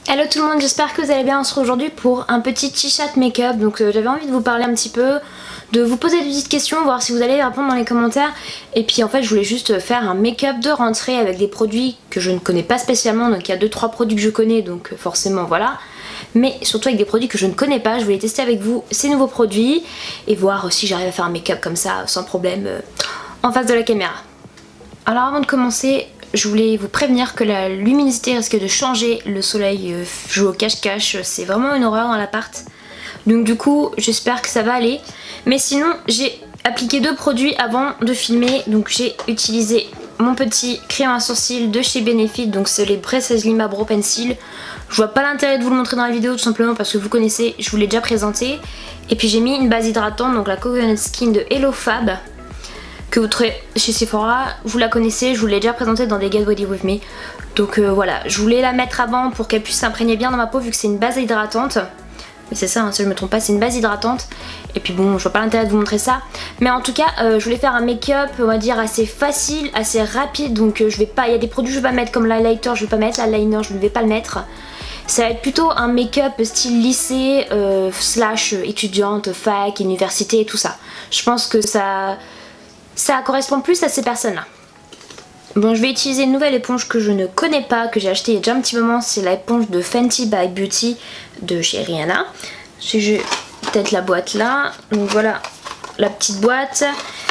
Hello tout le monde, j'espère que vous allez bien. On se retrouve aujourd'hui pour un petit chit-chat make-up. Donc j'avais envie de vous parler un petit peu, de vous poser des petites questions, voir si vous allez répondre dans les commentaires. Et puis en fait je voulais juste faire un make-up de rentrée avec des produits que je ne connais pas spécialement. Donc il y a 2-3 produits que je connais, donc forcément voilà. Mais surtout avec des produits que je ne connais pas. Je voulais tester avec vous ces nouveaux produits et voir si j'arrive à faire un make-up comme ça sans problème en face de la caméra. Alors avant de commencer, je voulais vous prévenir que la luminosité risque de changer. Le soleil joue au cache-cache, c'est vraiment une horreur dans l'appart. Donc du coup j'espère que ça va aller. Mais sinon j'ai appliqué 2 produits avant de filmer. Donc j'ai utilisé mon petit crayon à sourcils de chez Benefit. Donc c'est les Bresse Lima Brow Pencil. Je vois pas l'intérêt de vous le montrer dans la vidéo tout simplement parce que vous connaissez, je vous l'ai déjà présenté. Et puis j'ai mis une base hydratante, donc la Coconut Skin de Hello Fab, que vous trouverez chez Sephora. Vous la connaissez, je vous l'ai déjà présentée dans des Get Ready With Me. Donc voilà, je voulais la mettre avant pour qu'elle puisse s'imprégner bien dans ma peau vu que c'est une base hydratante. Mais c'est ça, hein, si je me trompe pas, c'est une base hydratante. Et puis bon, je vois pas l'intérêt de vous montrer ça. Mais en tout cas, je voulais faire un make-up, on va dire, assez facile, assez rapide. Donc je vais pas, il y a des produits que je vais pas mettre comme l'highlighter, je vais pas mettre, l'eyeliner, je ne vais pas le mettre. Ça va être plutôt un make-up style lycée, slash étudiante, fac, université et tout ça. Je pense que ça correspond plus à ces personnes-là. Bon, je vais utiliser une nouvelle éponge que je ne connais pas, que j'ai achetée il y a déjà un petit moment. C'est l'éponge de Fenty by Beauty de chez Rihanna. J'ai peut-être la boîte là. Donc voilà la petite boîte.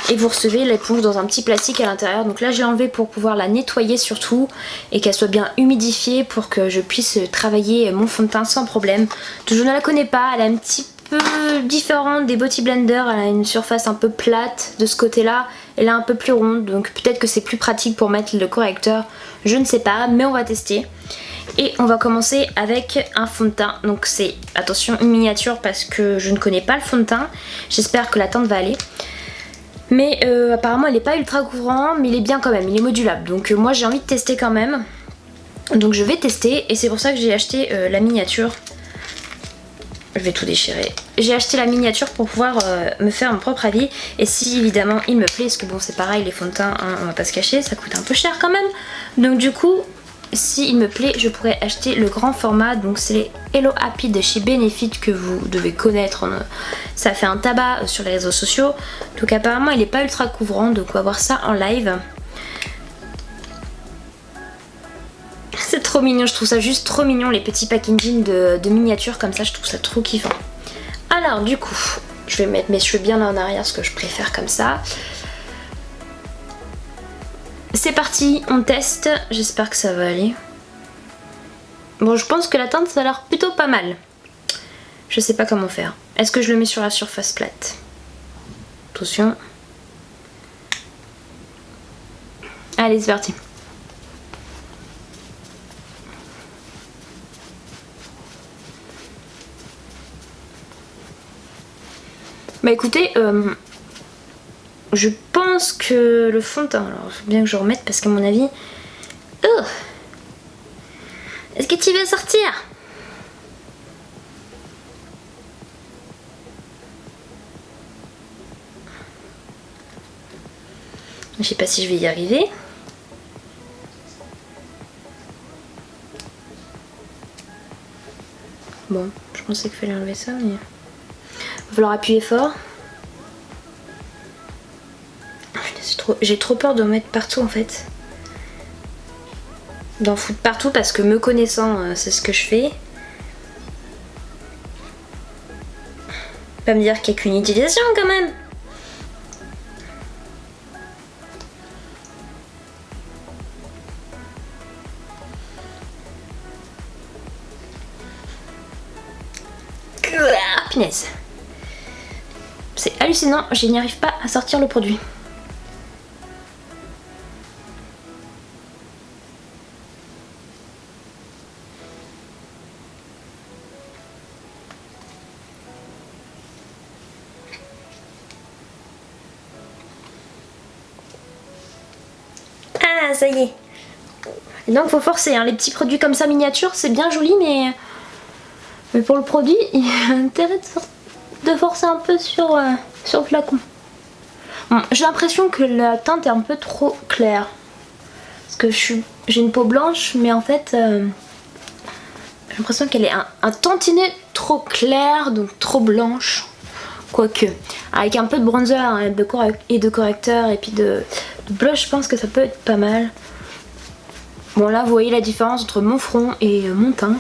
Et vous recevez l'éponge dans un petit plastique à l'intérieur. Donc là, j'ai enlevé pour pouvoir la nettoyer surtout. Et qu'elle soit bien humidifiée pour que je puisse travailler mon fond de teint sans problème. Donc, je ne la connais pas. Elle a un petit peu différente des Beauty Blender. Elle a une surface un peu plate de ce côté-là. Elle est un peu plus ronde, donc peut-être que c'est plus pratique pour mettre le correcteur, je ne sais pas, mais on va tester. Et on va commencer avec un fond de teint. Donc c'est, attention, une miniature parce que je ne connais pas le fond de teint. J'espère que la teinte va aller. Mais apparemment elle n'est pas ultra couvrant, mais il est bien quand même, il est modulable. Donc moi j'ai envie de tester quand même. Donc je vais tester et c'est pour ça que j'ai acheté la miniature. Je vais tout déchirer. J'ai acheté la miniature pour pouvoir me faire mon propre avis. Et si évidemment il me plaît, parce que bon c'est pareil les fonds de teint, hein, on va pas se cacher, ça coûte un peu cher quand même. Donc du coup, si il me plaît, je pourrais acheter le grand format. Donc c'est les Hello Happy de chez Benefit que vous devez connaître. Ça fait un tabac sur les réseaux sociaux. Donc apparemment il est pas ultra couvrant, donc on va voir ça en live. C'est trop mignon, je trouve ça juste trop mignon les petits packaging de miniatures comme ça, je trouve ça trop kiffant. Alors du coup, je vais mettre mes cheveux bien là en arrière parce que je préfère comme ça. C'est parti, on teste, j'espère que ça va aller. Bon, je pense que la teinte ça a l'air plutôt pas mal. Je sais pas comment faire. Est-ce que je le mets sur la surface plate? Attention. Allez, c'est parti. Bah écoutez, je pense que le fond de teint, alors il faut bien que je remette parce qu'à mon avis... Oh, est-ce que tu veux sortir? Je sais pas si je vais y arriver. Bon, je pensais qu'il fallait enlever ça, mais... Il va falloir appuyer fort. J'ai trop peur de mettre partout en fait. D'en foutre partout parce que me connaissant, c'est ce que je fais. Pas me dire qu'il n'y a qu'une utilisation quand même. Ah, punaise. C'est hallucinant, je n'y arrive pas à sortir le produit. Ah, ça y est. Et donc faut forcer, hein. Les petits produits comme ça miniatures, c'est bien joli, mais pour le produit, il y a intérêt de forcer un peu sur le flacon. Bon, j'ai l'impression que la teinte est un peu trop claire. Parce que j'ai une peau blanche, mais en fait, l'impression qu'elle est un tantinet trop claire, donc trop blanche. Quoique, avec un peu de bronzer et de correcteur et puis de blush, je pense que ça peut être pas mal. Bon là vous voyez la différence entre mon front et mon teint.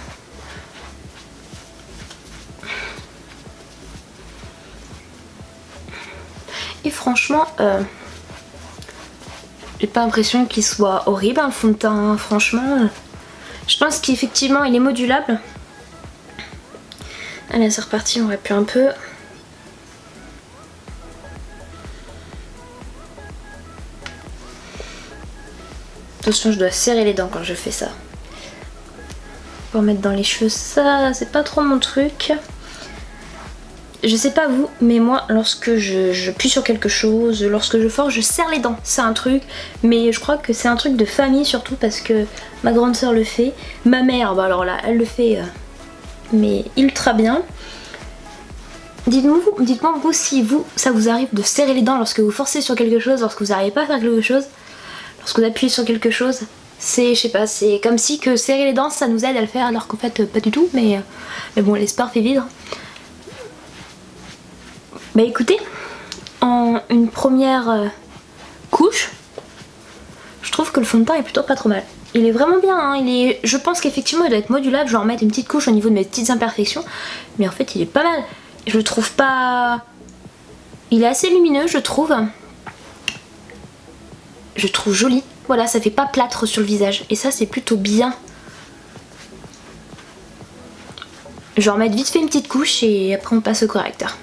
Et franchement, j'ai pas l'impression qu'il soit horrible le fond de teint, franchement. Je pense qu'effectivement il est modulable. Allez c'est reparti, on appuie un peu. Attention, je dois serrer les dents quand je fais ça. Pour mettre dans les cheveux, ça c'est pas trop mon truc. Je sais pas vous, mais moi lorsque je pue sur quelque chose, lorsque je force, je serre les dents. C'est un truc, mais je crois que c'est un truc de famille surtout parce que ma grande soeur le fait. Ma mère, bah alors là, elle le fait mais ultra bien. Dites-moi vous si ça vous arrive de serrer les dents lorsque vous forcez sur quelque chose, lorsque vous n'arrivez pas à faire quelque chose. Lorsque vous appuyez sur quelque chose, c'est, je sais pas, c'est comme si que serrer les dents ça nous aide à le faire alors qu'en fait pas du tout, mais bon l'espoir fait vivre. Bah écoutez, en une première couche, je trouve que le fond de teint est plutôt pas trop mal. Il est vraiment bien, hein, je pense qu'effectivement il doit être modulable, je vais en remettre une petite couche au niveau de mes petites imperfections, mais en fait il est pas mal. Je le trouve pas... Il est assez lumineux je trouve. Je trouve joli. Voilà, ça fait pas plâtre sur le visage. Et ça, c'est plutôt bien. Je vais en mettre vite fait une petite couche et après on passe au correcteur.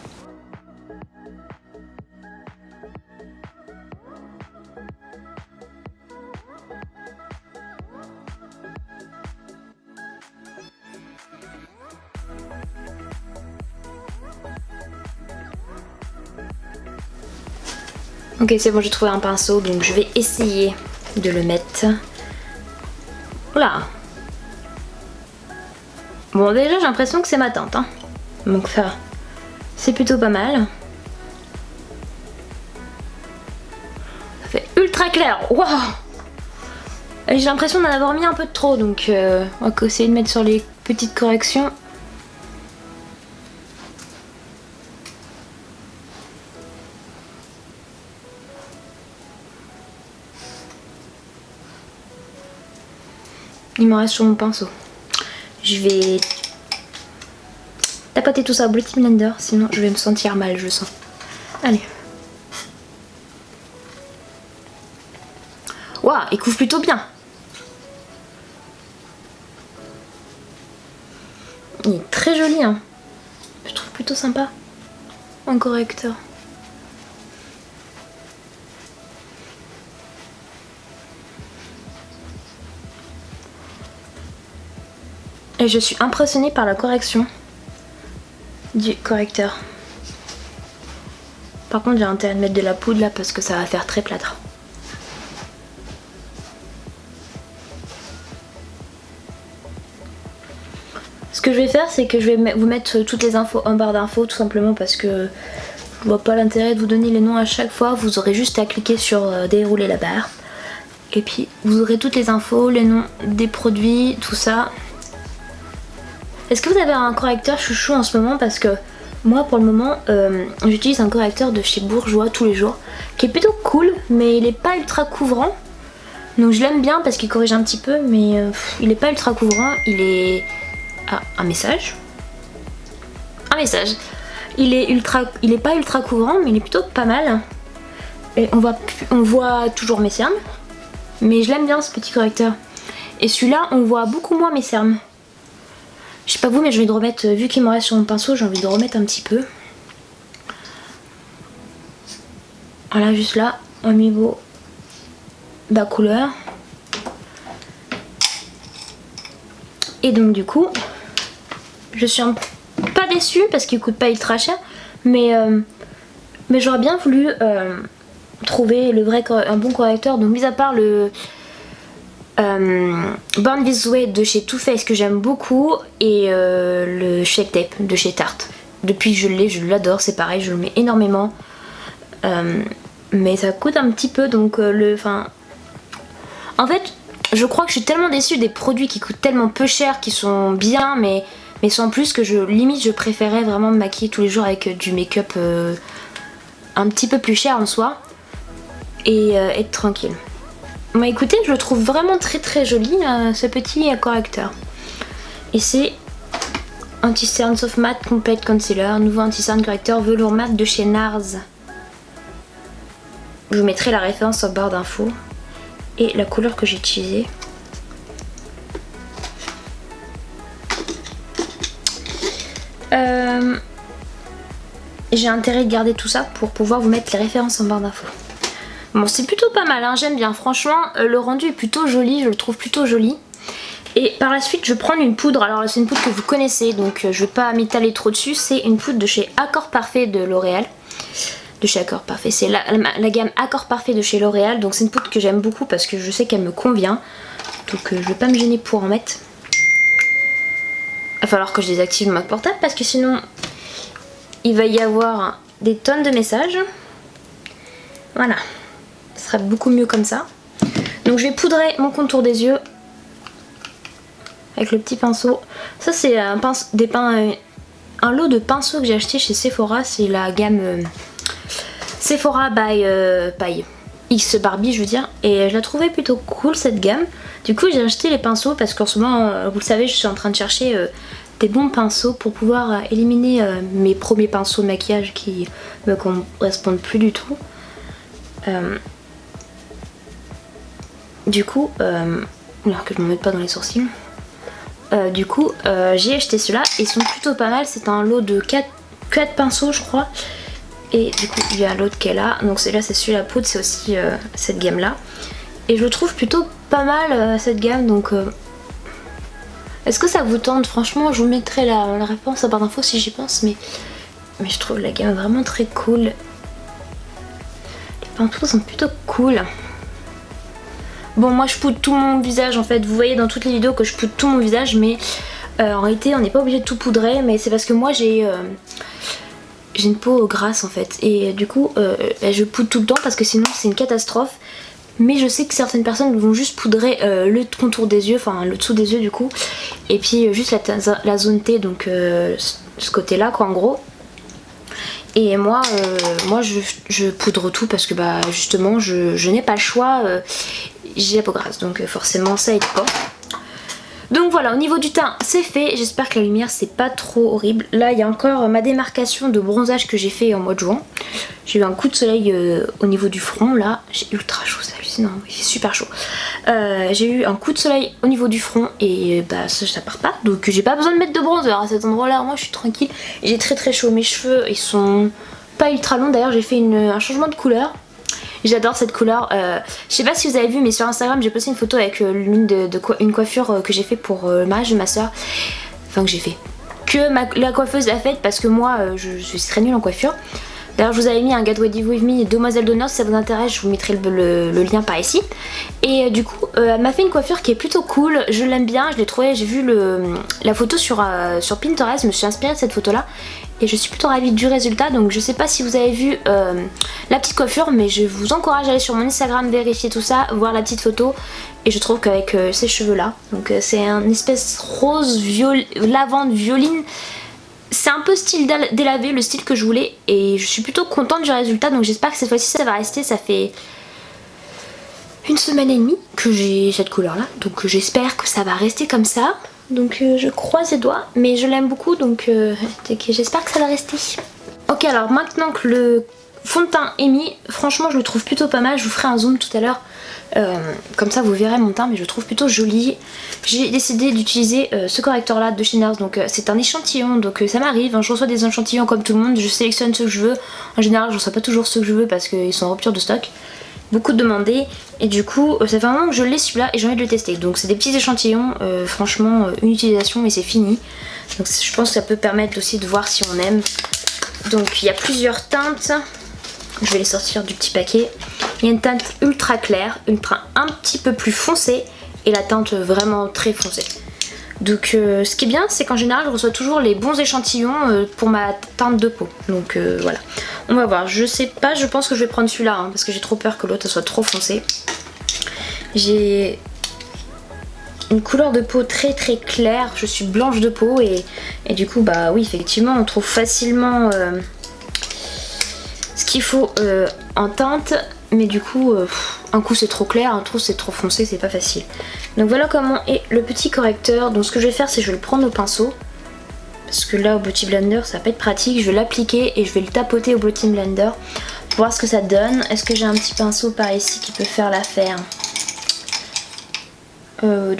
Ok, c'est bon, j'ai trouvé un pinceau, donc je vais essayer de le mettre. Oula. Bon, déjà, j'ai l'impression que c'est ma teinte, hein. Donc ça, c'est plutôt pas mal. Ça fait ultra clair. Waouh. J'ai l'impression d'en avoir mis un peu de trop, donc on va essayer de mettre sur les petites corrections. Il m'en reste sur mon pinceau. Je vais tapoter tout ça au Beauty Blender, sinon je vais me sentir mal, je sens. Allez. Waouh, il couvre plutôt bien. Il est très joli, hein. Je trouve plutôt sympa. En correcteur. Et je suis impressionnée par la correction du correcteur. Par contre j'ai intérêt de mettre de la poudre là parce que ça va faire très plâtre. Ce que je vais faire c'est que je vais vous mettre toutes les infos en barre d'infos tout simplement parce que je vois pas l'intérêt de vous donner les noms à chaque fois. Vous aurez juste à cliquer sur dérouler la barre. Et puis vous aurez toutes les infos, les noms des produits, tout ça. Est-ce que vous avez un correcteur chouchou en ce moment? Parce que moi pour le moment j'utilise un correcteur de chez Bourjois tous les jours qui est plutôt cool mais il est pas ultra couvrant. Donc je l'aime bien parce qu'il corrige un petit peu mais il est pas ultra couvrant. Il est... Ah, un message. Un message. Il est pas ultra couvrant mais il est plutôt pas mal. Et on voit toujours mes cernes. Mais je l'aime bien ce petit correcteur. Et celui-là on voit beaucoup moins mes cernes. Je sais pas vous mais j'ai envie de remettre, vu qu'il me reste sur mon pinceau, j'ai envie de remettre un petit peu. Voilà juste là, au niveau de la couleur. Et donc du coup, je suis pas déçue parce qu'il coûte pas ultra cher. Mais j'aurais bien voulu trouver un bon correcteur. Donc mis à part le... Born This Way de chez Too Faced que j'aime beaucoup et le Shape Tape de chez Tarte. Depuis que je l'ai, je l'adore, c'est pareil, je le mets énormément. Mais ça coûte un petit peu donc en fait je crois que je suis tellement déçue des produits qui coûtent tellement peu cher, qui sont bien mais sans plus, que limite je préférais vraiment me maquiller tous les jours avec du make-up un petit peu plus cher en soi et être tranquille. Bon écoutez, je le trouve vraiment très très joli ce petit correcteur. Et c'est Anti-Cern Soft Matte Complete Concealer, nouveau anti-cern correcteur velours mat de chez NARS. Je vous mettrai la référence en barre d'infos et la couleur que j'ai utilisée. J'ai intérêt de garder tout ça pour pouvoir vous mettre les références en barre d'infos. Bon, c'est plutôt pas mal, hein, j'aime bien. Franchement, le rendu est plutôt joli, je le trouve plutôt joli. Et par la suite, je vais prendre une poudre. Alors là, c'est une poudre que vous connaissez, donc je vais pas m'étaler trop dessus. C'est une poudre de chez Accord Parfait de L'Oréal. De chez Accord Parfait, c'est la gamme Accord Parfait de chez L'Oréal. Donc c'est une poudre que j'aime beaucoup parce que je sais qu'elle me convient. Donc je vais pas me gêner pour en mettre. Il va falloir que je désactive ma portable parce que sinon il va y avoir des tonnes de messages. Voilà, ce serait beaucoup mieux comme ça. Donc je vais poudrer mon contour des yeux avec le petit pinceau. Ça c'est un lot de pinceaux que j'ai acheté chez Sephora. C'est la gamme Sephora by X Barbie, je veux dire. Et je la trouvais plutôt cool cette gamme. Du coup j'ai acheté les pinceaux parce qu'en ce moment, vous le savez, je suis en train de chercher des bons pinceaux pour pouvoir éliminer mes premiers pinceaux de maquillage qui me correspondent plus du tout. Du coup, alors que je ne me mette pas dans les sourcils. J'ai acheté ceux-là, ils sont plutôt pas mal. C'est un lot de 4 pinceaux, je crois. Et du coup, il y a l'autre qui est là. Donc celui-là, c'est celui-là poudre, c'est aussi cette gamme-là. Et je le trouve plutôt pas mal cette gamme. Donc, est-ce que ça vous tente? Franchement, je vous mettrai la réponse à barre d'infos si j'y pense. Mais je trouve la gamme vraiment très cool. Les pinceaux sont plutôt cool. Bon, moi je poudre tout mon visage en fait. Vous voyez dans toutes les vidéos que je poudre tout mon visage, mais en réalité on n'est pas obligé de tout poudrer. Mais c'est parce que moi j'ai une peau grasse en fait. Et du coup je poudre tout le temps parce que sinon c'est une catastrophe. Mais je sais que certaines personnes vont juste poudrer le contour des yeux, enfin le dessous des yeux du coup. Et puis juste la zone T, donc ce côté là quoi en gros. Et moi je poudre tout parce que bah justement je n'ai pas le choix. J'ai la peau grasse, donc forcément ça aide pas. Donc voilà, au niveau du teint c'est fait. J'espère que la lumière c'est pas trop horrible. Là il y a encore ma démarcation de bronzage que j'ai fait en mois de juin. J'ai eu un coup de soleil au niveau du front là. J'ai ultra chaud, c'est hallucinant, il fait super chaud. J'ai eu un coup de soleil au niveau du front et bah ça part pas. Donc j'ai pas besoin de mettre de bronzer à cet endroit là. Moi je suis tranquille. J'ai très très chaud. Mes cheveux ils sont pas ultra longs. D'ailleurs j'ai fait un changement de couleur. J'adore cette couleur. Je sais pas si vous avez vu, mais sur Instagram j'ai posté une photo avec une coiffure que j'ai fait pour le mariage de ma soeur. Enfin que j'ai fait. Que la coiffeuse l'a faite parce que moi je suis très nulle en coiffure. D'ailleurs je vous avais mis un Get Ready With Me Demoiselle d'honneur, si ça vous intéresse je vous mettrai le lien par ici. Et du coup elle m'a fait une coiffure qui est plutôt cool, je l'aime bien, je l'ai trouvée, j'ai vu la photo sur Pinterest, je me suis inspirée de cette photo là. Et je suis plutôt ravie du résultat, donc je sais pas si vous avez vu la petite coiffure, mais je vous encourage à aller sur mon Instagram, vérifier tout ça, voir la petite photo. Et je trouve qu'avec ces cheveux là, donc c'est un espèce rose, lavande, violine. C'est un peu style délavé, le style que je voulais. Et je suis plutôt contente du résultat, donc j'espère que cette fois-ci ça va rester. Ça fait une semaine et demie que j'ai cette couleur là, donc j'espère que ça va rester comme ça. Donc je croise les doigts, mais je l'aime beaucoup, donc j'espère que ça va rester. Ok, alors maintenant que le fond de teint est mis, franchement je le trouve plutôt pas mal. Je vous ferai un zoom tout à l'heure, comme ça vous verrez mon teint, mais je le trouve plutôt joli. J'ai décidé d'utiliser ce correcteur là de chez NARS, donc c'est un échantillon, donc ça m'arrive, hein, je reçois des échantillons comme tout le monde, je sélectionne ceux que je veux. En général je reçois pas toujours ceux que je veux parce qu'ils sont en rupture de stock. Beaucoup demandé et du coup ça fait un moment que je l'ai celui-là et j'ai envie de le tester. Donc c'est des petits échantillons, franchement une utilisation et c'est fini. Donc je pense que ça peut permettre aussi de voir si on aime. Donc il y a plusieurs teintes, je vais les sortir du petit paquet. Il y a une teinte ultra claire, une teinte un petit peu plus foncée et la teinte vraiment très foncée. Donc ce qui est bien c'est qu'en général je reçois toujours les bons échantillons pour ma teinte de peau. Donc voilà, on va voir, je sais pas, je pense que je vais prendre celui-là hein, parce que j'ai trop peur que l'autre soit trop foncé. J'ai une couleur de peau très très claire. Je suis blanche de peau et du coup bah oui effectivement on trouve facilement ce qu'il faut en teinte. Mais du coup un coup c'est trop clair, un coup c'est trop foncé, c'est pas facile. Donc voilà comment est le petit correcteur. Donc ce que je vais faire c'est que je vais le prendre au pinceau. Parce que là au Beauty Blender ça va pas être pratique. Je vais l'appliquer et je vais le tapoter au Beauty Blender pour voir ce que ça donne. Est-ce que j'ai un petit pinceau par ici qui peut faire l'affaire? Je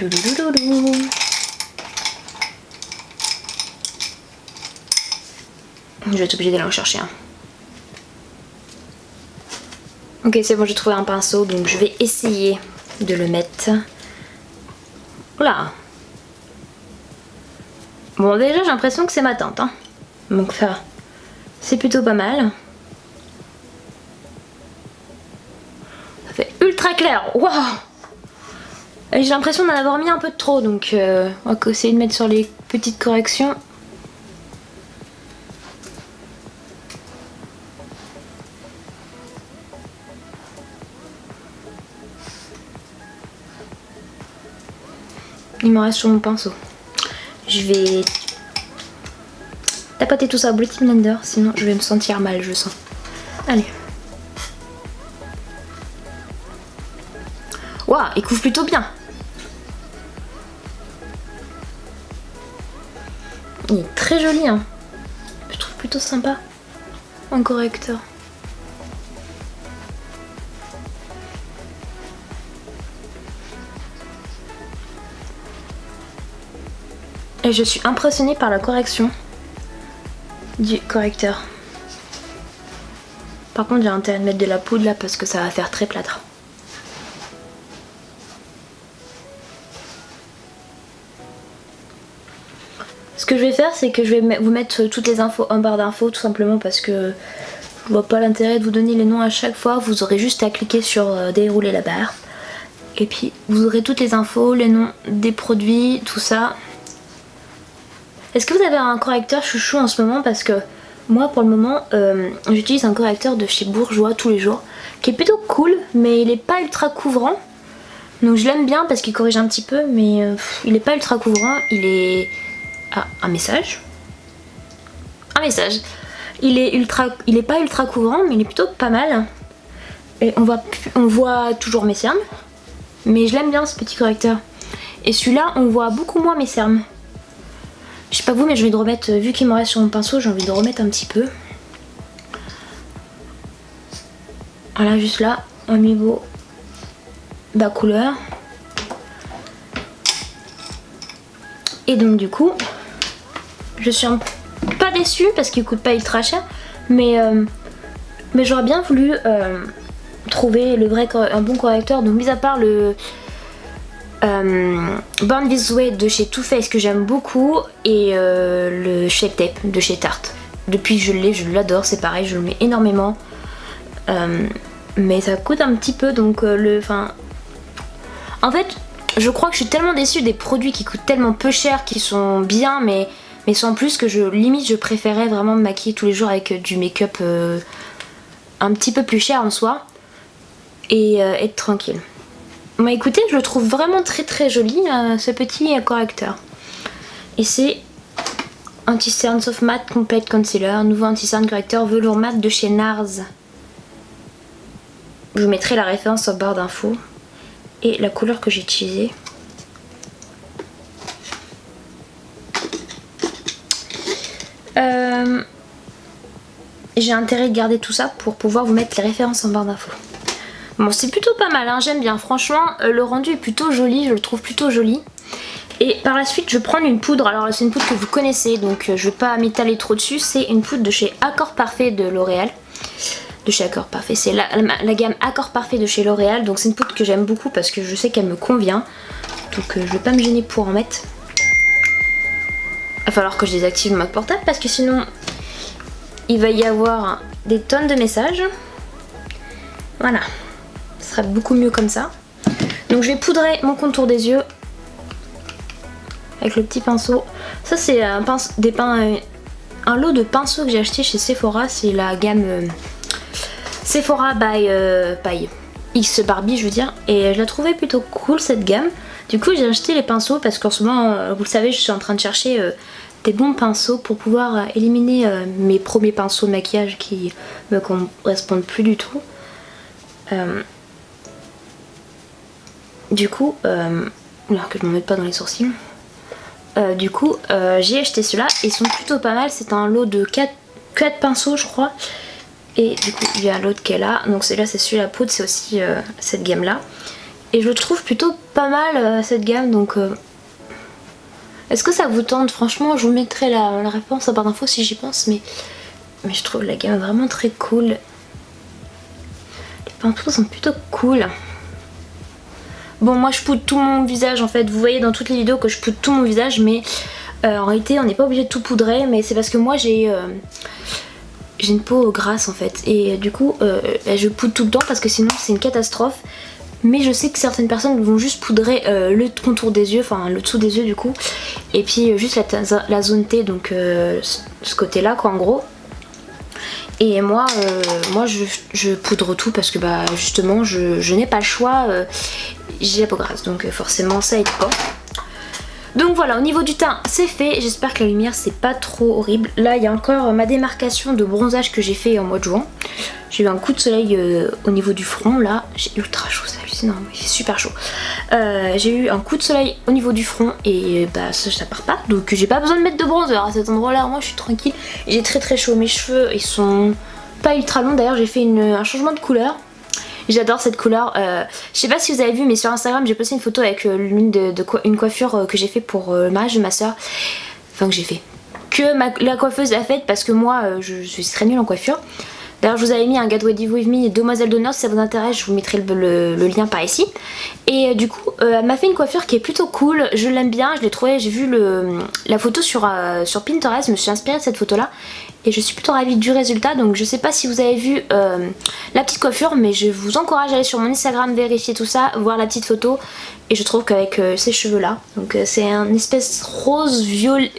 vais être obligée d'aller en chercher un. Ok c'est bon, j'ai trouvé un pinceau donc je vais essayer de le mettre. Oula. Bon déjà j'ai l'impression que c'est ma teinte hein. Donc ça c'est plutôt pas mal. Ça fait ultra clair. Waouh. J'ai l'impression d'en avoir mis un peu de trop donc on va essayer de mettre sur les petites corrections. Il me reste sur mon pinceau. Je vais tapoter tout ça au Beauty Blender, sinon je vais me sentir mal, je sens. Allez. Waouh, il couvre plutôt bien. Il est très joli, hein. Je trouve plutôt sympa en correcteur. Et je suis impressionnée par la correction du correcteur. Par contre j'ai intérêt de mettre de la poudre là parce que ça va faire très plâtre. Ce que je vais faire c'est que je vais vous mettre toutes les infos en barre d'infos tout simplement parce que je vois pas l'intérêt de vous donner les noms à chaque fois. Vous aurez juste à cliquer sur dérouler la barre. Et puis vous aurez toutes les infos, les noms des produits, tout ça. Est-ce que vous avez un correcteur chouchou en ce moment? Parce que moi pour le moment j'utilise un correcteur de chez Bourjois tous les jours qui est plutôt cool mais il est pas ultra couvrant. Donc je l'aime bien parce qu'il corrige un petit peu mais il est pas ultra couvrant. Il est... Ah, un message. Un message. Il est pas ultra couvrant mais il est plutôt pas mal. Et on voit toujours mes cernes. Mais je l'aime bien ce petit correcteur. Et celui-là on voit beaucoup moins mes cernes. Je sais pas vous mais je vais de remettre, vu qu'il me reste sur mon pinceau, j'ai envie de remettre un petit peu. Voilà juste là, au niveau de la couleur. Et donc du coup, je suis pas déçue parce qu'il coûte pas ultra cher. Mais j'aurais bien voulu trouver un bon correcteur. Donc mis à part le... Born This Way de chez Too Faced que j'aime beaucoup et le Shape Tape de chez Tarte. Depuis que je l'ai, je l'adore, c'est pareil, je le mets énormément. Mais ça coûte un petit peu donc en fait je crois que je suis tellement déçue des produits qui coûtent tellement peu cher, qui sont bien mais sans plus que limite je préférais vraiment me maquiller tous les jours avec du make-up un petit peu plus cher en soi et être tranquille. Bah écoutez, je le trouve vraiment très très joli ce petit correcteur. Et c'est Anti-Cerne Soft Matte Complete Concealer, nouveau anti-cerne correcteur velours mat de chez NARS. Je vous mettrai la référence en barre d'infos et la couleur que j'ai utilisée. J'ai intérêt de garder tout ça pour pouvoir vous mettre les références en barre d'infos. Bon c'est plutôt pas mal hein, j'aime bien franchement le rendu est plutôt joli, je le trouve plutôt joli. Et par la suite je vais prendre une poudre, alors c'est une poudre que vous connaissez donc je vais pas m'étaler trop dessus. C'est une poudre de chez Accord Parfait de L'Oréal. De chez Accord Parfait, c'est la gamme Accord Parfait de chez L'Oréal. Donc c'est une poudre que j'aime beaucoup parce que je sais qu'elle me convient. Donc je vais pas me gêner pour en mettre. Il va falloir que je désactive mon mode portable parce que sinon il va y avoir des tonnes de messages. Voilà. Ce sera beaucoup mieux comme ça. Donc je vais poudrer mon contour des yeux avec le petit pinceau. Ça c'est un lot de pinceaux que j'ai acheté chez Sephora. C'est la gamme Sephora by X Barbie je veux dire. Et je la trouvais plutôt cool cette gamme. Du coup j'ai acheté les pinceaux parce qu'en ce moment, vous le savez, je suis en train de chercher des bons pinceaux pour pouvoir éliminer mes premiers pinceaux de maquillage qui me correspondent plus du tout. Du coup, là que je m'en mette pas dans les sourcils. J'ai acheté ceux-là, ils sont plutôt pas mal. C'est un lot de 4 pinceaux je crois. Et du coup il y a l'autre qui est là. Donc celui-là c'est celui à poudre, c'est aussi cette gamme là. Et je trouve plutôt pas mal cette gamme. Donc est-ce que ça vous tente? Franchement je vous mettrai la réponse en barre d'infos si j'y pense. Mais je trouve la gamme vraiment très cool. Les pinceaux sont plutôt cool. Bon moi je poudre tout mon visage en fait, vous voyez dans toutes les vidéos que je poudre tout mon visage, mais en réalité on n'est pas obligé de tout poudrer, mais c'est parce que moi j'ai une peau grasse en fait, et du coup je poudre tout le temps parce que sinon c'est une catastrophe. Mais je sais que certaines personnes vont juste poudrer le contour des yeux, enfin le dessous des yeux du coup, et puis juste la zone T, donc ce côté là quoi en gros. Et moi je poudre tout parce que bah justement je n'ai pas le choix, j'ai la peau grasse donc forcément ça aide pas. Donc voilà, au niveau du teint c'est fait, j'espère que la lumière c'est pas trop horrible. Là il y a encore ma démarcation de bronzage que j'ai fait en mois de juin. J'ai eu un coup de soleil au niveau du front là, j'ai ultra chaud, c'est hallucinant, il fait super chaud. J'ai eu un coup de soleil au niveau du front et bah ça part pas, donc j'ai pas besoin de mettre de bronzer à cet endroit là, moi je suis tranquille. J'ai très chaud, mes cheveux ils sont pas ultra longs, d'ailleurs j'ai fait un changement de couleur. J'adore cette couleur, je sais pas si vous avez vu mais sur Instagram j'ai posté une photo avec une coiffure que j'ai fait pour le mariage de ma soeur. Enfin que j'ai fait, que la coiffeuse a faite parce que moi je suis très nulle en coiffure. D'ailleurs je vous avais mis un Get Ready With Me et Demoiselle d'honneur, si ça vous intéresse je vous mettrai le lien par ici. Et du coup elle m'a fait une coiffure qui est plutôt cool, je l'aime bien, je l'ai trouvée, j'ai vu la photo sur Pinterest, je me suis inspirée de cette photo là. Et je suis plutôt ravie du résultat, donc je sais pas si vous avez vu la petite coiffure, mais je vous encourage à aller sur mon Instagram vérifier tout ça, voir la petite photo. Et je trouve qu'avec ces cheveux là, donc c'est un espèce rose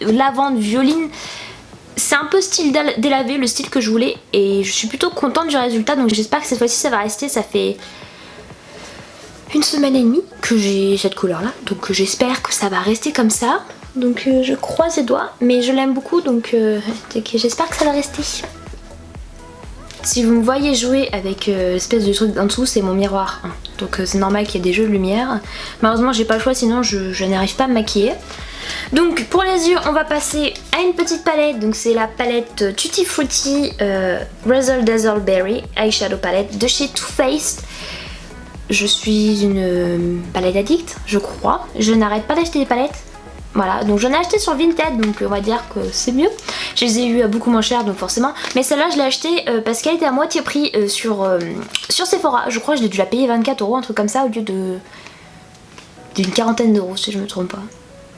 lavande violine. C'est un peu style délavé, le style que je voulais, et je suis plutôt contente du résultat, donc j'espère que cette fois-ci ça va rester. Ça fait une semaine et demie que j'ai cette couleur là, donc j'espère que ça va rester comme ça. Donc je croise les doigts, mais je l'aime beaucoup, donc j'espère que ça va rester. Si vous me voyez jouer avec l'espèce de truc en dessous, c'est mon miroir, hein. Donc c'est normal qu'il y ait des jeux de lumière. Malheureusement j'ai pas le choix, sinon je n'arrive pas à me maquiller. Donc pour les yeux on va passer à une petite palette, donc c'est la palette Tutti Frutti Razzle Dazzle Berry Eyeshadow Palette de chez Too Faced. Je suis une palette addict, je crois, je n'arrête pas d'acheter des palettes. Voilà, donc j'en ai acheté sur Vinted, donc on va dire que c'est mieux. Je les ai eu à beaucoup moins cher, donc forcément. Mais celle-là, je l'ai achetée parce qu'elle était à moitié prix sur Sephora. Je crois que j'ai dû la payer 24 €, un truc comme ça, au lieu d'une quarantaine d'euros, si je me trompe pas.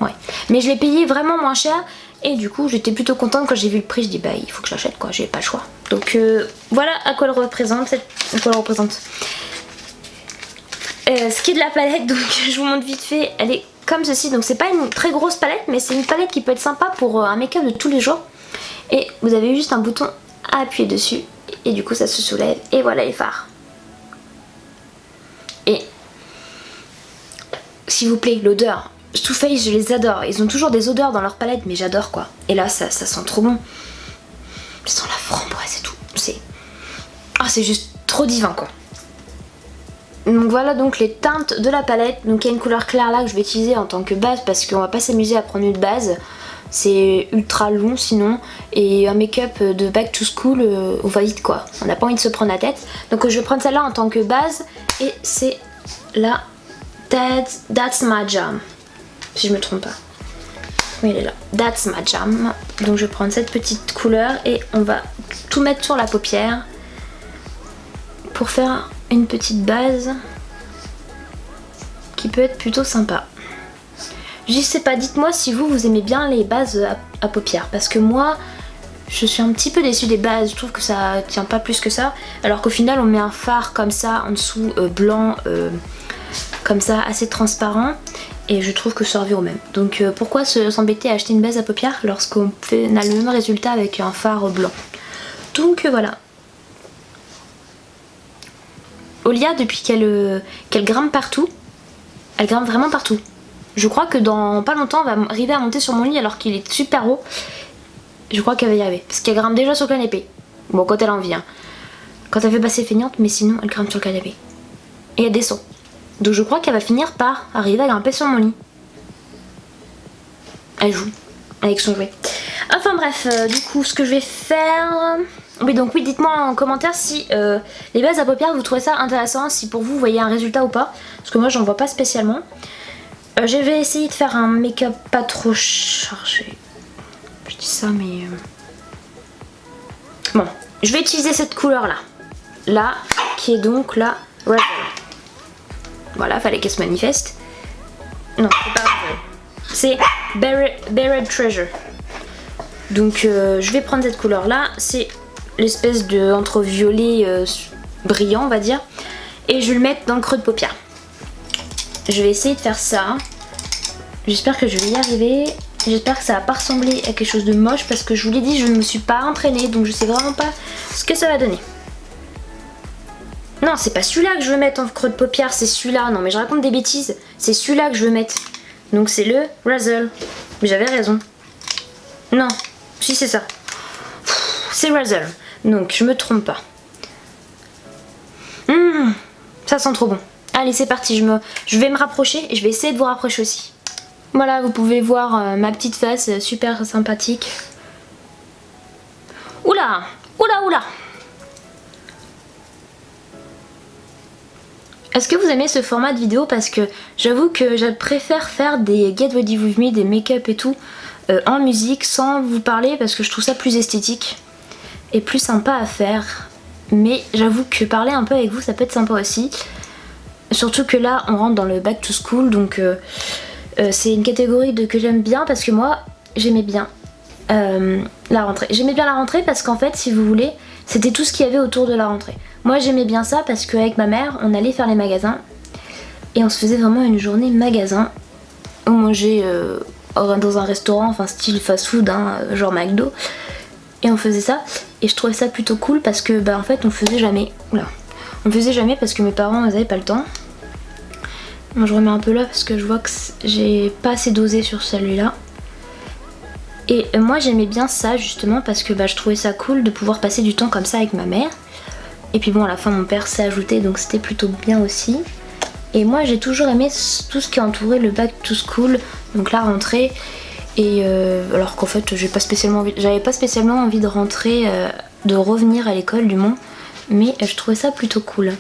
Ouais. Mais je l'ai payé vraiment moins cher, et du coup, j'étais plutôt contente quand j'ai vu le prix. Je dis, bah, il faut que je l'achète, quoi, j'ai pas le choix. Donc voilà à quoi elle représente. Ce qui est de la palette, donc je vous montre vite fait, elle est comme ceci, donc c'est pas une très grosse palette, mais c'est une palette qui peut être sympa pour un make-up de tous les jours. Et vous avez juste un bouton à appuyer dessus, et du coup ça se soulève, et voilà les fards. Et s'il vous plaît, l'odeur, Too Faced je les adore, ils ont toujours des odeurs dans leur palette, mais j'adore quoi. Et là ça sent trop bon, ça sent la framboise et tout, c'est juste trop divin quoi. Donc voilà donc les teintes de la palette. Donc il y a une couleur claire là que je vais utiliser en tant que base parce qu'on va pas s'amuser à prendre une base, c'est ultra long sinon, et un make-up de back to school on va vite quoi, on n'a pas envie de se prendre la tête. Donc je vais prendre celle-là en tant que base, et c'est la That's My Jam, si je me trompe pas. Oui, elle est là, That's My Jam. Donc je vais prendre cette petite couleur et on va tout mettre sur la paupière pour faire une petite base qui peut être plutôt sympa. Je sais pas, dites-moi si vous aimez bien les bases à paupières, parce que moi je suis un petit peu déçue des bases, je trouve que ça tient pas plus que ça, alors qu'au final on met un fard comme ça en dessous blanc comme ça assez transparent, et je trouve que ça revient au même. Donc pourquoi s'embêter à acheter une base à paupières lorsqu'on a le même résultat avec un fard blanc. Donc voilà. Olia, depuis qu'elle grimpe partout, elle grimpe vraiment partout. Je crois que dans pas longtemps elle va arriver à monter sur mon lit alors qu'il est super haut. Je crois qu'elle va y arriver parce qu'elle grimpe déjà sur le canapé. Bon, quand elle a envie, hein. Quand elle fait passer feignante, mais sinon elle grimpe sur le canapé. Et elle descend. Donc je crois qu'elle va finir par arriver à grimper sur mon lit. Elle joue avec son jouet. Enfin bref, du coup ce que je vais faire... Oui, donc oui, dites-moi en commentaire si les bases à paupières vous trouvez ça intéressant, si pour vous voyez un résultat ou pas, parce que moi j'en vois pas spécialement. Je vais essayer de faire un make-up pas trop chargé. Je dis ça mais... Bon, je vais utiliser cette couleur là, qui est donc la Razzle. Voilà, fallait qu'elle se manifeste. Non, c'est pas Razzle, c'est Buried Treasure. Donc je vais prendre cette couleur là, c'est l'espèce de entre violet brillant on va dire, et je vais le mettre dans le creux de paupière. Je vais essayer de faire ça, j'espère que je vais y arriver, j'espère que ça va pas ressembler à quelque chose de moche parce que je vous l'ai dit, je ne me suis pas entraînée donc je sais vraiment pas ce que ça va donner. Non, c'est pas celui-là que je veux mettre en creux de paupière, c'est celui-là, non mais je raconte des bêtises, c'est celui-là que je veux mettre, donc c'est le Razzle, mais j'avais raison. Non, si c'est ça, c'est Razzle. Donc je me trompe pas. Ça sent trop bon. Allez c'est parti, je vais me rapprocher et je vais essayer de vous rapprocher aussi. Voilà, vous pouvez voir ma petite face super sympathique. Oula, oula, oula. Est-ce que vous aimez ce format de vidéo? Parce que j'avoue que je préfère faire des Get Ready With Me, des make-up et tout en musique sans vous parler parce que je trouve ça plus esthétique et plus sympa à faire, mais j'avoue que parler un peu avec vous ça peut être sympa aussi, surtout que là on rentre dans le back to school donc c'est une catégorie que j'aime bien parce que moi j'aimais bien la rentrée. J'aimais bien la rentrée parce qu'en fait si vous voulez c'était tout ce qu'il y avait autour de la rentrée. Moi j'aimais bien ça parce qu'avec ma mère on allait faire les magasins et on se faisait vraiment une journée magasin, on mangeait dans un restaurant, enfin style fast food hein, genre McDo. Et on faisait ça et je trouvais ça plutôt cool parce que bah en fait on faisait jamais. Oula. On faisait jamais parce que mes parents ils avaient pas le temps. Moi je remets un peu là parce que je vois que j'ai pas assez dosé sur celui-là. Et moi j'aimais bien ça justement parce que bah, je trouvais ça cool de pouvoir passer du temps comme ça avec ma mère. Et puis bon à la fin mon père s'est ajouté donc c'était plutôt bien aussi. Et moi j'ai toujours aimé tout ce qui entourait le back to school, donc la rentrée. Et alors qu'en fait j'avais pas spécialement envie de rentrer, de revenir à l'école du moins, mais je trouvais ça plutôt cool.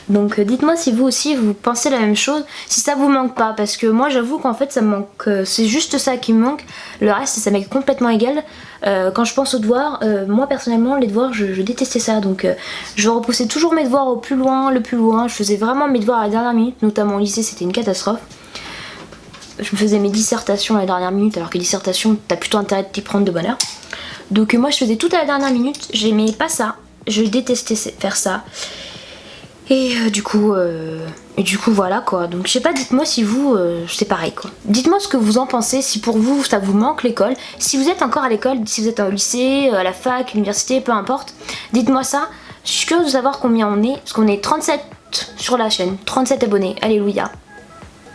Donc dites-moi si vous aussi vous pensez la même chose, si ça vous manque pas, parce que moi j'avoue qu'en fait ça me manque, c'est juste ça qui me manque, le reste ça m'est complètement égal. Quand je pense aux devoirs, moi personnellement les devoirs je détestais ça, donc je repoussais toujours mes devoirs au plus loin, je faisais vraiment mes devoirs à la dernière minute, notamment au lycée c'était une catastrophe. Je me faisais mes dissertations à la dernière minute alors que dissertation t'as plutôt intérêt de t'y prendre de bonne heure. Donc moi je faisais tout à la dernière minute, j'aimais pas ça, je détestais faire ça. Et du coup voilà quoi, donc je sais pas, dites-moi si vous c'est pareil quoi. Dites-moi ce que vous en pensez, si pour vous ça vous manque l'école, si vous êtes encore à l'école, si vous êtes au lycée, à la fac, l'université, peu importe, dites-moi ça. Je suis curieuse de savoir combien on est, parce qu'on est 37 sur la chaîne, 37 abonnés, alléluia.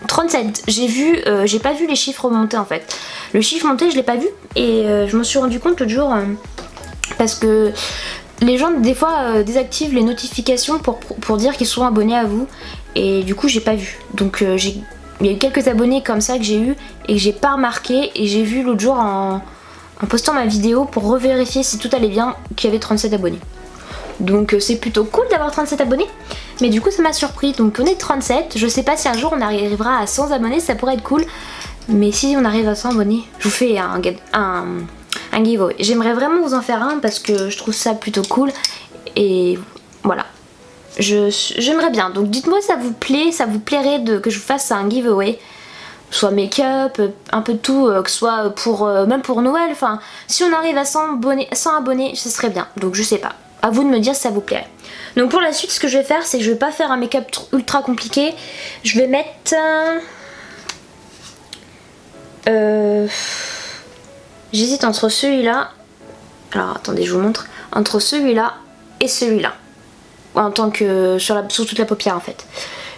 37, j'ai pas vu les chiffres monter en fait. Le chiffre monté je l'ai pas vu et je me suis rendu compte l'autre jour parce que les gens des fois désactivent les notifications pour dire qu'ils sont abonnés à vous et du coup j'ai pas vu. Donc il y a eu quelques abonnés comme ça que j'ai eu et que j'ai pas remarqué et j'ai vu l'autre jour en postant ma vidéo pour revérifier si tout allait bien qu'il y avait 37 abonnés. Donc c'est plutôt cool d'avoir 37 abonnés. Mais du coup ça m'a surpris. Donc on est 37. Je sais pas si un jour on arrivera à 100 abonnés. Ça pourrait être cool. Mais si on arrive à 100 abonnés, je vous fais un giveaway. J'aimerais vraiment vous en faire un parce que je trouve ça plutôt cool. Et voilà. J'aimerais bien. Donc dites-moi si ça vous plaît. Ça vous plairait que je vous fasse un giveaway. Soit make-up, un peu de tout, que ce soit pour, même pour Noël. Enfin, si on arrive à 100 abonnés, ce serait bien. Donc je sais pas. À vous de me dire si ça vous plairait. Donc pour la suite ce que je vais faire c'est que je vais pas faire un make-up ultra compliqué. Je vais mettre j'hésite entre celui-là. Alors attendez je vous montre. Entre celui-là et celui-là. En tant que sur toute la paupière en fait.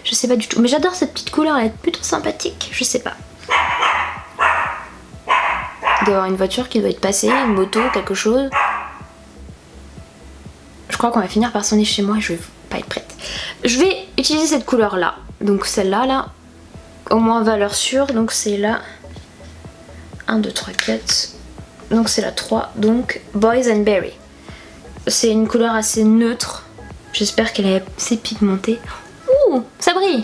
Je sais pas du tout. Mais j'adore cette petite couleur, elle est plutôt sympathique. Je sais pas. Il doit y avoir une voiture qui doit être passée, une moto, quelque chose. Je crois qu'on va finir par sonner chez moi et je vais pas être prête. Je vais utiliser cette couleur là. Donc celle-là, là. Au moins valeur sûre. Donc c'est là. 1, 2, 3, 4. Donc c'est la 3. Donc Boys and Berry. C'est une couleur assez neutre. J'espère qu'elle est assez pigmentée. Ouh, ça brille.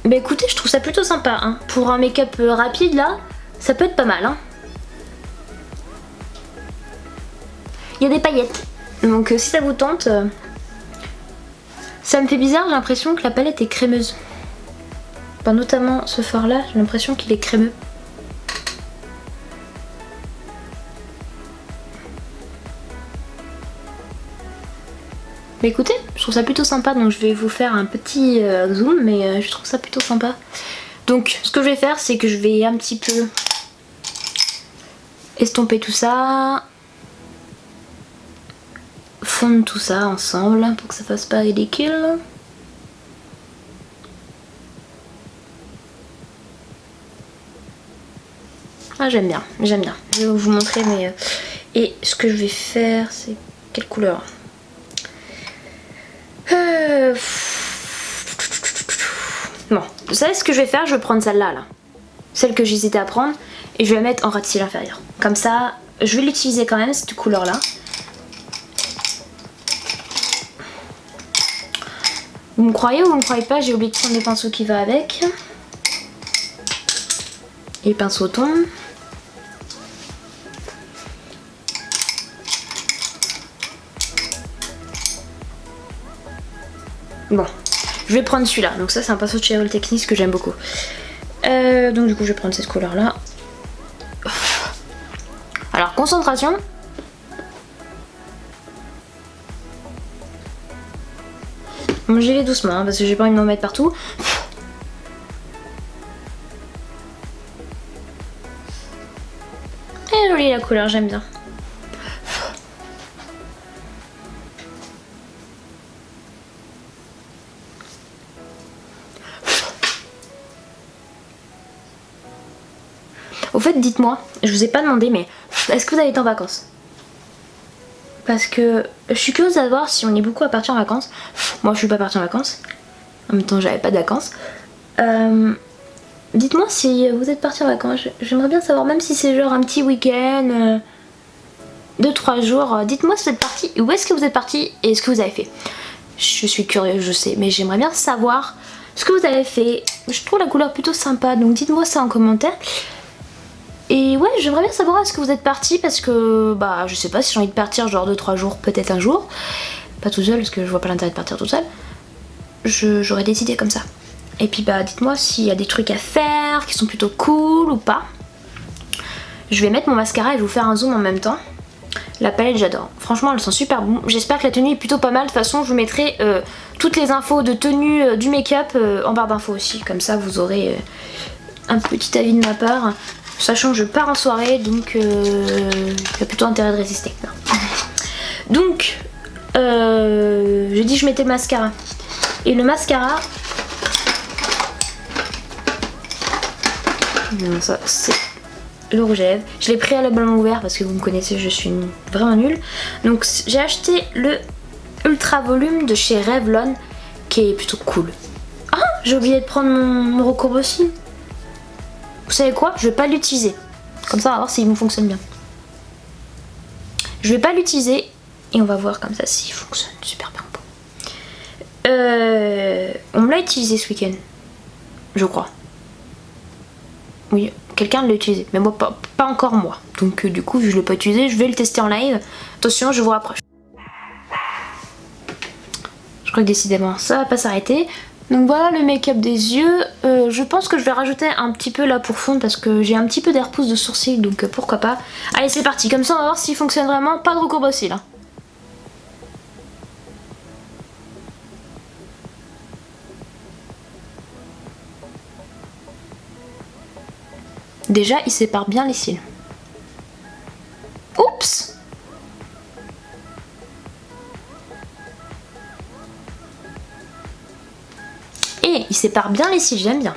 Bah écoutez, je trouve ça plutôt sympa. Hein. Pour un make-up rapide là, ça peut être pas mal. Hein. Il y a des paillettes. Donc si ça vous tente, ça me fait bizarre, j'ai l'impression que la palette est crémeuse. Enfin, notamment ce fard là, j'ai l'impression qu'il est crémeux. Mais écoutez, je trouve ça plutôt sympa, donc je vais vous faire un petit zoom, mais je trouve ça plutôt sympa. Donc ce que je vais faire, c'est que je vais un petit peu estomper tout ça, fondre tout ça ensemble pour que ça fasse pas ridicule. Ah j'aime bien, j'aime bien. Je vais vous montrer, mais et ce que je vais faire, c'est quelle couleur? Bon, vous savez ce que je vais faire? Je vais prendre celle-là, là. Celle que j'hésitais à prendre, et je vais la mettre en ras de cils inférieur. Comme ça, je vais l'utiliser quand même, cette couleur-là. Vous me croyez ou vous me croyez pas? J'ai oublié de prendre le pinceau qui va avec. Et le pinceau tombe. Bon, je vais prendre celui-là. Donc ça, c'est un pinceau de chez Real Techniques que j'aime beaucoup. Donc du coup, je vais prendre cette couleur-là. Alors, concentration. Bon, j'y vais doucement, hein, parce que j'ai pas envie de m'en mettre partout. Elle est jolie la couleur, j'aime bien. Au fait, dites-moi, je vous ai pas demandé, mais est-ce que vous avez été en vacances? Parce que je suis curieuse de savoir si on est beaucoup à partir en vacances. Moi, je suis pas partie en vacances. En même temps, j'avais pas de vacances. Dites-moi si vous êtes parti en vacances. J'aimerais bien savoir, même si c'est genre un petit week-end, 2-3 jours. Dites-moi si vous êtes parti, où est-ce que vous êtes parti et ce que vous avez fait. Je suis curieuse, je sais, mais j'aimerais bien savoir ce que vous avez fait. Je trouve la couleur plutôt sympa, donc dites-moi ça en commentaire. Et ouais, j'aimerais bien savoir est-ce que vous êtes parti, parce que bah je sais pas si j'ai envie de partir genre 2-3 jours, peut-être un jour. Pas tout seul, parce que je vois pas l'intérêt de partir tout seul. J'aurais des idées comme ça. Et puis bah dites-moi s'il y a des trucs à faire qui sont plutôt cool ou pas. Je vais mettre mon mascara et je vais vous faire un zoom en même temps. La palette j'adore, franchement elle sent super bon. J'espère que la tenue est plutôt pas mal. De toute façon je vous mettrai toutes les infos de tenue du make-up en barre d'infos aussi. Comme ça vous aurez un petit avis de ma part. Sachant que je pars en soirée, donc il y a plutôt intérêt de résister. Donc, j'ai dit que je mettais le mascara. Et le mascara, non, ça c'est le rouge à lèvres. Je l'ai préalablement ouvert parce que vous me connaissez, je suis vraiment nulle. Donc j'ai acheté le Ultra Volume de chez Revlon, qui est plutôt cool. Ah, j'ai oublié de prendre mon recourbe aussi. Vous savez quoi? Je vais pas l'utiliser. Comme ça on va voir s'il me fonctionne bien. Je vais pas l'utiliser et on va voir comme ça s'il fonctionne super bien. On me l'a utilisé ce week-end. Je crois. Oui, quelqu'un l'a utilisé. Mais moi, pas encore moi. Donc du coup, je l'ai pas utilisé. Je vais le tester en live. Attention, je vous rapproche. Je crois que décidément, ça va pas s'arrêter. Donc voilà le make-up des yeux. Je pense que je vais rajouter un petit peu là pour fondre parce que j'ai un petit peu des repousses de sourcils, donc pourquoi pas. Allez, c'est parti, comme ça on va voir s'il fonctionne vraiment. Pas de recourbe aussi là. Déjà, il sépare bien les cils. Oups! sépare bien les cils, j'aime bien.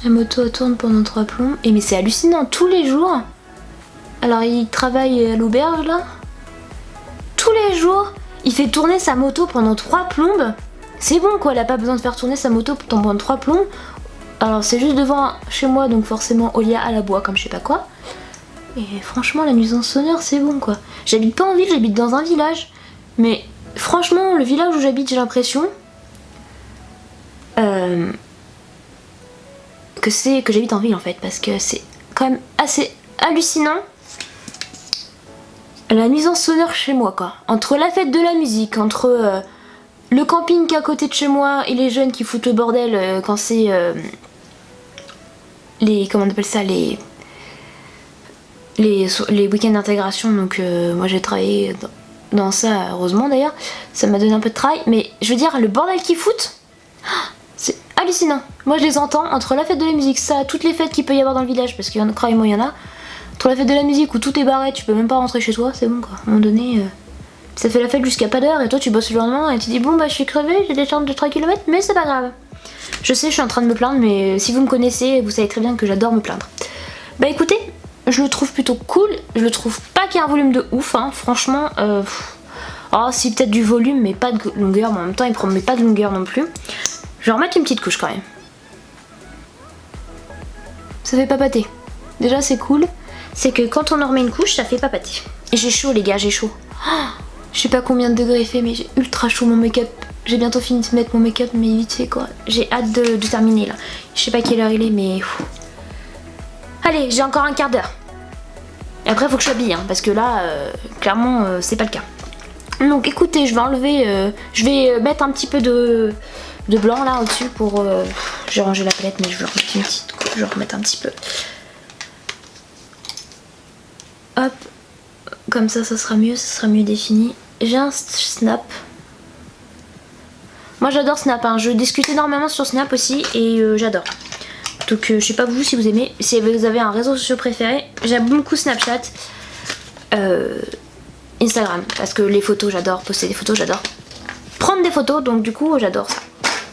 La moto tourne pendant 3 plombs. Et mais c'est hallucinant, tous les jours. Alors il travaille à l'auberge là. Tous les jours, il fait tourner sa moto pendant 3 plombes. C'est bon quoi, elle a pas besoin de faire tourner sa moto pendant 3 plombs. Alors c'est juste devant chez moi, donc forcément Olia à la bois comme je sais pas quoi. Et franchement la nuisance sonore c'est bon quoi. J'habite pas en ville, j'habite dans un village. Mais franchement le village où j'habite j'ai l'impression que j'habite en ville en fait. Parce que c'est quand même assez hallucinant. La nuisance sonore chez moi quoi. Entre la fête de la musique, entre le camping qui est à côté de chez moi et les jeunes qui foutent le bordel quand c'est comment on appelle ça, les week-ends d'intégration. Donc moi j'ai travaillé dans ça, heureusement d'ailleurs, ça m'a donné un peu de travail, mais je veux dire le bordel qu'ils foutent, c'est hallucinant. Moi je les entends entre la fête de la musique, ça, toutes les fêtes qu'il peut y avoir dans le village, parce qu'il y en a, croyez-moi il y en a, entre la fête de la musique où tout est barré, tu peux même pas rentrer chez toi, c'est bon quoi. À un moment donné ça fait la fête jusqu'à pas d'heure et toi tu bosses le lendemain et tu dis bon bah je suis crevée, j'ai des charges de 3 km, mais c'est pas grave. Je sais, je suis en train de me plaindre, mais si vous me connaissez, vous savez très bien que j'adore me plaindre. Bah écoutez, je le trouve plutôt cool, je le trouve pas qu'il y a un volume de ouf, hein. Franchement, oh si peut-être du volume mais pas de longueur, mais en même temps il promet pas de longueur non plus. Je vais remettre une petite couche quand même. Ça fait papater. Déjà c'est cool, c'est que quand on en remet une couche, ça fait papater. Et j'ai chaud les gars, j'ai chaud. Oh, je sais pas combien de degrés il fait, mais j'ai ultra chaud mon make-up. J'ai bientôt fini de mettre mon make-up, mais vite fait quoi. J'ai hâte de terminer là. Je sais pas quelle heure il est, mais... Allez, j'ai encore un quart d'heure. Et après faut que je s'habille, hein, parce que là, clairement, c'est pas le cas. Donc écoutez, je vais enlever... je vais mettre un petit peu de blanc là au-dessus pour... j'ai rangé la palette, mais je vais remettre une petite couche, je vais remettre un petit peu. Hop. Comme ça sera mieux, ça sera mieux défini. J'ai un Snap. Moi j'adore Snap, hein. Je discute énormément sur Snap aussi et j'adore. Donc je sais pas vous si vous aimez, si vous avez un réseau social préféré. J'aime beaucoup Snapchat, Instagram, parce que les photos j'adore, poster des photos j'adore, prendre des photos, donc du coup j'adore ça.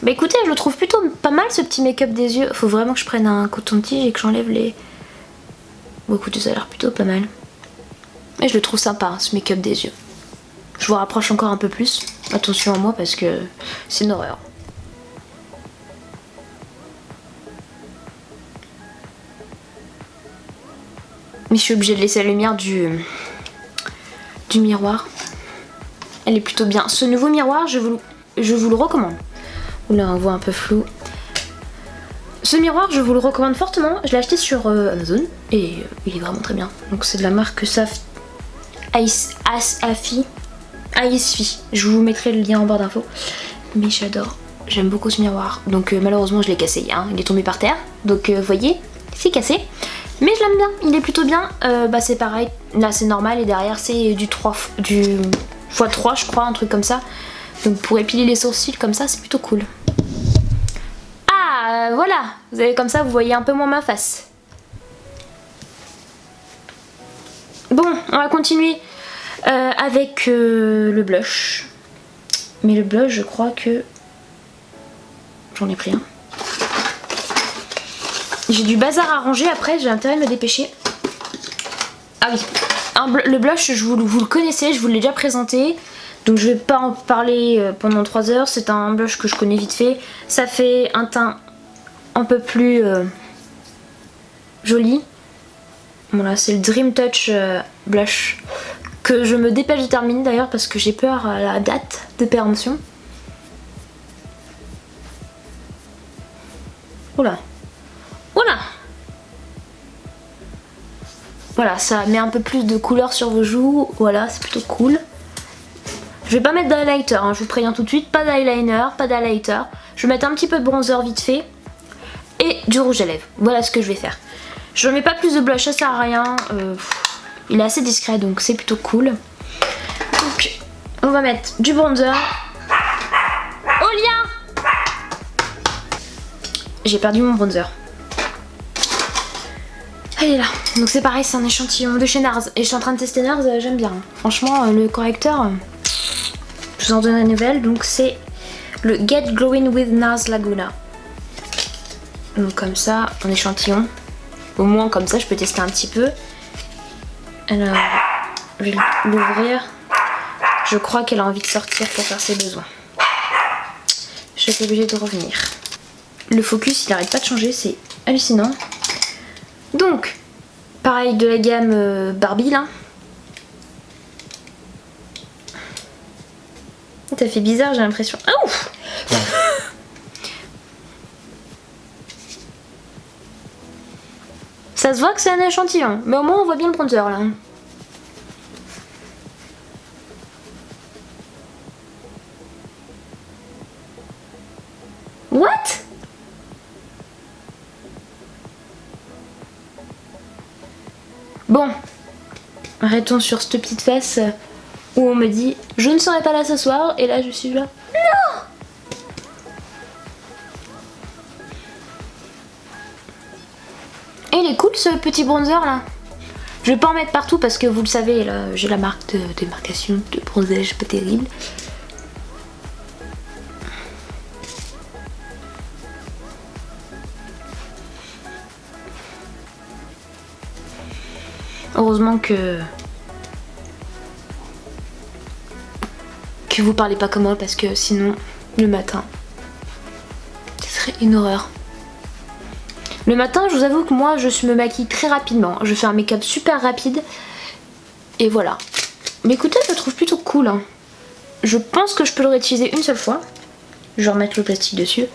Bah écoutez, je le trouve plutôt pas mal ce petit make-up des yeux. Faut vraiment que je prenne un coton-tige et que j'enlève les... Bon écoutez, ça a l'air plutôt pas mal. Et je le trouve sympa, hein, ce make-up des yeux. Je vous rapproche encore un peu plus. Attention à moi parce que c'est une horreur. Mais je suis obligée de laisser la lumière du miroir. Elle est plutôt bien. Ce nouveau miroir, je vous le recommande. Oula, on voit un peu flou. Ce miroir, je vous le recommande fortement. Je l'ai acheté sur Amazon et il est vraiment très bien. Donc c'est de la marque Aisfi. Je vous mettrai le lien en barre d'infos. Mais j'adore. J'aime beaucoup ce miroir. Donc malheureusement je l'ai cassé. Hein. Il est tombé par terre. Donc vous voyez, c'est cassé. Mais je l'aime bien. Il est plutôt bien. Bah c'est pareil. Là c'est normal et derrière c'est du x3 je crois, un truc comme ça. Donc pour épiler les sourcils comme ça c'est plutôt cool. Ah voilà. Vous avez comme ça vous voyez un peu moins ma face. Bon, on va continuer avec le blush. Mais le blush, je crois que... J'en ai pris un. J'ai du bazar à ranger après, j'ai intérêt de me dépêcher. Ah oui, le blush, vous le connaissez, je vous l'ai déjà présenté. Donc je vais pas en parler pendant 3 heures. C'est un blush que je connais vite fait. Ça fait un teint un peu plus joli. Voilà, c'est le Dream Touch blush que je me dépêche de terminer d'ailleurs parce que j'ai peur à la date de péremption. Oula, oula. Voilà, ça met un peu plus de couleur sur vos joues. Voilà, c'est plutôt cool. Je vais pas mettre d'highlighter, hein, je vous préviens tout de suite. Pas d'eyeliner, pas d'highlighter. Je vais mettre un petit peu de bronzer vite fait et du rouge à lèvres. Voilà ce que je vais faire. Je ne mets pas plus de blush, ça sert à rien. Il est assez discret donc c'est plutôt cool. Donc on va mettre du bronzer. Olia, j'ai perdu mon bronzer. Elle est là. Donc c'est pareil, c'est un échantillon de chez NARS. Et je suis en train de tester NARS, j'aime bien. Franchement, le correcteur, je vous en donne une nouvelle. Donc c'est le Get Glowing with NARS Laguna. Donc comme ça, en échantillon. Au moins comme ça, je peux tester un petit peu. Alors, je vais l'ouvrir. Je crois qu'elle a envie de sortir pour faire ses besoins. Je suis obligée de revenir. Le focus, il n'arrête pas de changer, c'est hallucinant. Donc, pareil de la gamme Barbie là. Ça fait bizarre, j'ai l'impression. Ah ouf. Ça se voit que c'est un échantillon, mais au moins on voit bien le bronzer là. What? Bon, arrêtons sur cette petite face où on me dit je ne serai pas là ce soir et là je suis là. Non! Et il est cool ce petit bronzer là. Je vais pas en mettre partout parce que vous le savez là j'ai la marque de démarcation de bronzage pas terrible. Heureusement que vous parlez pas comme moi parce que sinon le matin ce serait une horreur. Le matin je vous avoue que moi je me maquille très rapidement. Je fais un make-up super rapide et voilà. Mais écoutez je le trouve plutôt cool hein. Je pense que je peux le réutiliser une seule fois. Je vais remettre le plastique dessus.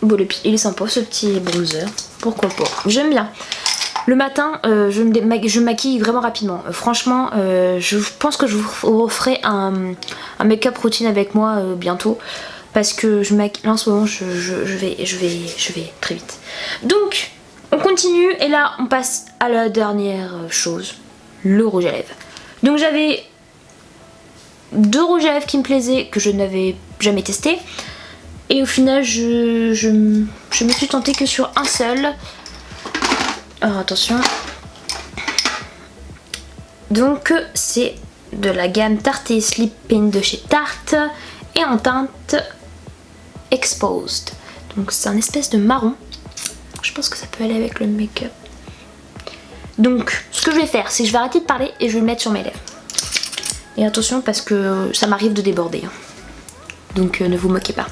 Bon il est sympa ce petit bronzer. Pourquoi pas. J'aime bien. Le matin, je me maquille vraiment rapidement. Franchement, je pense que je vous referai un make-up routine avec moi bientôt. Parce que je maquille. Là en ce moment, je vais très vite. Donc, on continue. Et là, on passe à la dernière chose. Le rouge à lèvres. Donc, j'avais 2 rouges à lèvres qui me plaisaient, que je n'avais jamais testé. Et au final, je me suis tentée que sur un seul. Alors attention. Donc c'est de la gamme Tarte Sleeping de chez Tarte. Et en teinte Exposed. Donc c'est un espèce de marron. Je pense que ça peut aller avec le make-up. Donc ce que je vais faire, c'est que je vais arrêter de parler et je vais le mettre sur mes lèvres. Et attention parce que ça m'arrive de déborder. Hein. Donc ne vous moquez pas.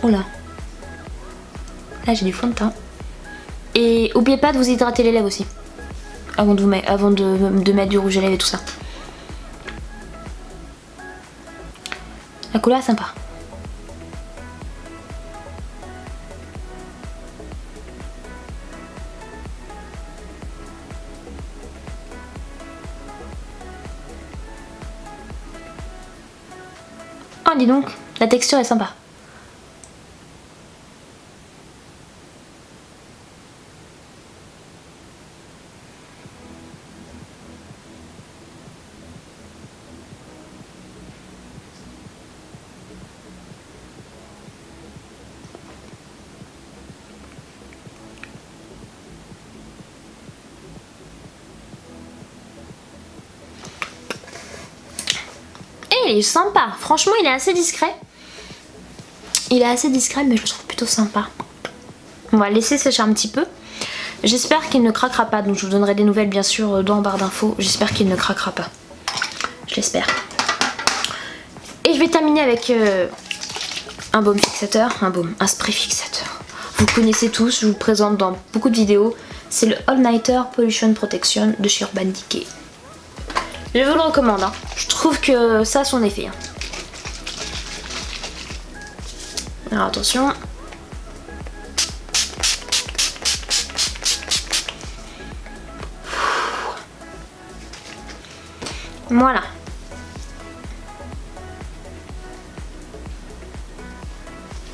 Oh là. Là j'ai du fond de teint. Et n'oubliez pas de vous hydrater les lèvres aussi. Avant de mettre du rouge à lèvres et tout ça. La couleur est sympa. Oh dis donc, la texture est sympa. Il est sympa, franchement il est assez discret. Il est assez discret mais je le trouve plutôt sympa. On va le laisser sécher un petit peu. J'espère qu'il ne craquera pas, donc je vous donnerai des nouvelles bien sûr dans la barre d'infos. J'espère qu'il ne craquera pas. Je l'espère. Et je vais terminer avec un baume fixateur, un spray fixateur. Vous connaissez tous, je vous le présente dans beaucoup de vidéos. C'est le All Nighter Pollution Protection de chez Urban Decay. Je vous le recommande, hein. Je trouve que ça a son effet. Hein. Alors attention. Voilà.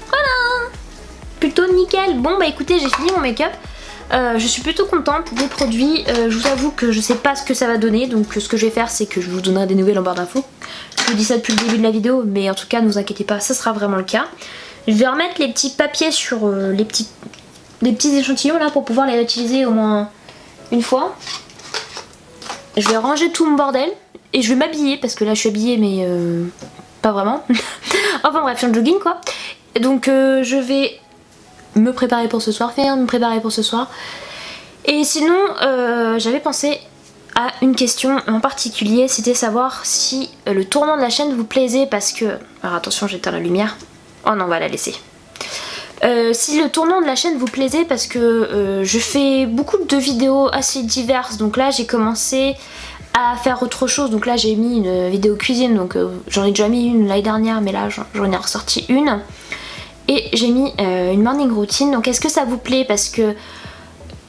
Voilà. Plutôt nickel. Bon bah écoutez, j'ai fini mon make-up. Je suis plutôt contente des produits. Je vous avoue que je sais pas ce que ça va donner. Donc ce que je vais faire c'est que je vous donnerai des nouvelles en barre d'infos. Je vous dis ça depuis le début de la vidéo. Mais en tout cas ne vous inquiétez pas, ça sera vraiment le cas. Je vais remettre les petits papiers sur les petits des petits échantillons là pour pouvoir les réutiliser au moins une fois. Je vais ranger tout mon bordel et je vais m'habiller parce que là je suis habillée mais pas vraiment. Enfin bref, je suis en jogging quoi. Donc je vais me préparer pour ce soir, me préparer pour ce soir. Et sinon j'avais pensé à une question en particulier, c'était savoir si le tournant de la chaîne vous plaisait parce que... Alors attention, j'éteins la lumière. Oh non, on va la laisser. Si le tournant de la chaîne vous plaisait parce que je fais beaucoup de vidéos assez diverses, donc là j'ai commencé à faire autre chose, donc là j'ai mis une vidéo cuisine, donc j'en ai déjà mis une l'année dernière mais là j'en ai ressorti une, et j'ai mis une morning routine. Donc est-ce que ça vous plaît? Parce que